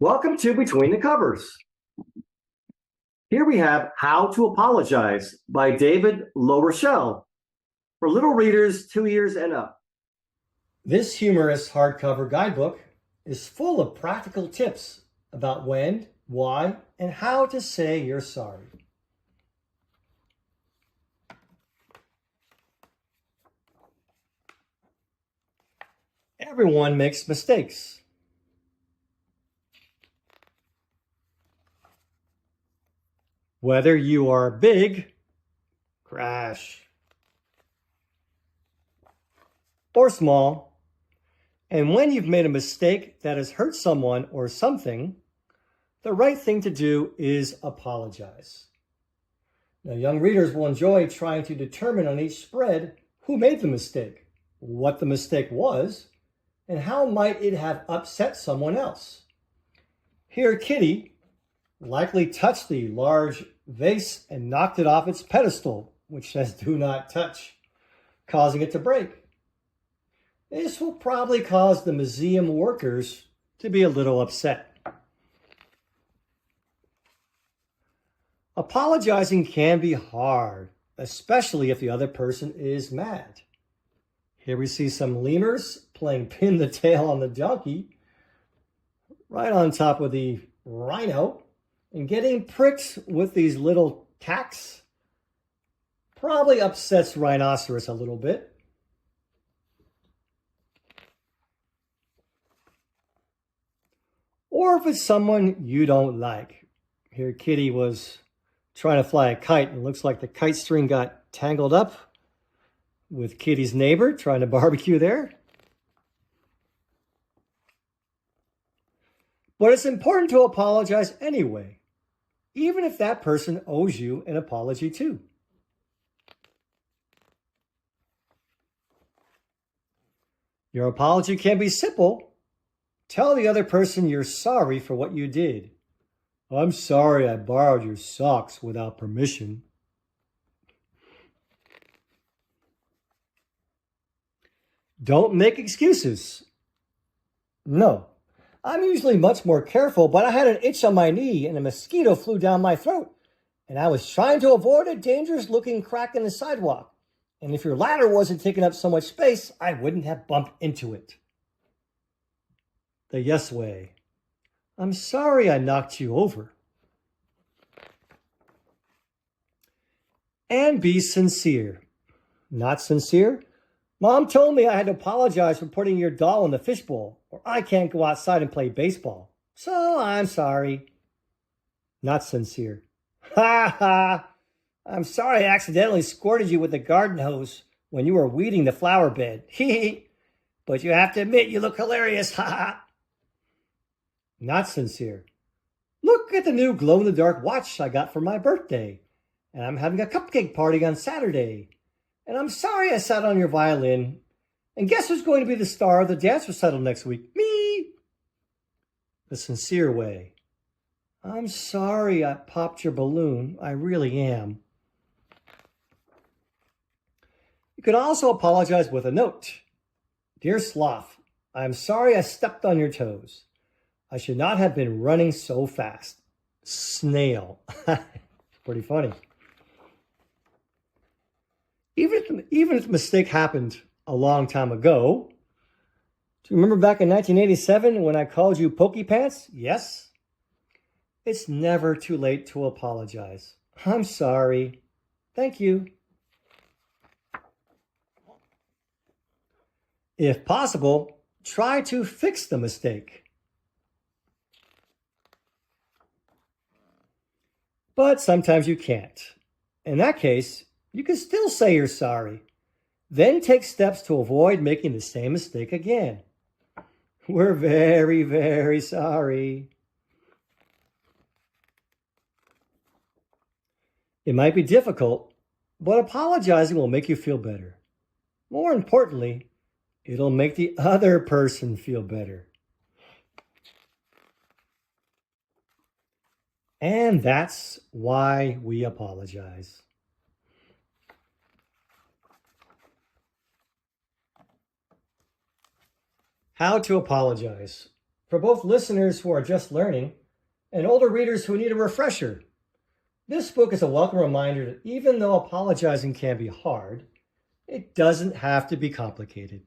Welcome to Between the Covers. Here we have How to Apologize by David LaRochelle for little readers 2 years and up. This humorous hardcover guidebook is full of practical tips about when, why, and how to say you're sorry. Everyone makes mistakes. Whether you are big, crash, or small, and when you've made a mistake that has hurt someone or something, the right thing to do is apologize. Now, young readers will enjoy trying to determine on each spread who made the mistake, what the mistake was, and how might it have upset someone else. Here, Kitty likely touched the large vase and knocked it off its pedestal, which says do not touch, causing it to break. This will probably cause the museum workers to be a little upset. Apologizing can be hard, especially if the other person is mad. Here we see some lemurs playing pin the tail on the donkey, right on top of the rhino, and getting pricked with these little tacks probably upsets rhinoceros a little bit. Or if it's someone you don't like. Here Kitty was trying to fly a kite and it looks like the kite string got tangled up with Kitty's neighbor trying to barbecue there. But it's important to apologize anyway, even if that person owes you an apology too. Your apology can be simple. Tell the other person you're sorry for what you did. I'm sorry I borrowed your socks without permission. Don't make excuses. No, I'm usually much more careful, but I had an itch on my knee and a mosquito flew down my throat, and I was trying to avoid a dangerous-looking crack in the sidewalk. And if your ladder wasn't taking up so much space, I wouldn't have bumped into it. The yes way. I'm sorry I knocked you over. And be sincere. Not sincere? Mom told me I had to apologize for putting your doll in the fishbowl, or I can't go outside and play baseball. So I'm sorry. Not sincere. Ha ha! I'm sorry I accidentally squirted you with the garden hose when you were weeding the flower bed. Hee. But you have to admit you look hilarious. Ha ha! Not sincere. Look at the new glow-in-the-dark watch I got for my birthday. And I'm having a cupcake party on Saturday. And I'm sorry I sat on your violin. And guess who's going to be the star of the dance recital next week? Me! The sincere way. I'm sorry I popped your balloon. I really am. You can also apologize with a note. Dear Sloth, I'm sorry I stepped on your toes. I should not have been running so fast. Snail. Pretty funny. Even if the mistake happened a long time ago, do you remember back in 1987 when I called you Pokey Pants? Yes. It's never too late to apologize. I'm sorry. Thank you. If possible, try to fix the mistake. But sometimes you can't. In that case, you can still say you're sorry. Then take steps to avoid making the same mistake again. We're very, very sorry. It might be difficult, but apologizing will make you feel better. More importantly, it'll make the other person feel better. And that's why we apologize. How to apologize. for both listeners who are just learning and older readers who need a refresher. This book is a welcome reminder that even though apologizing can be hard, it doesn't have to be complicated.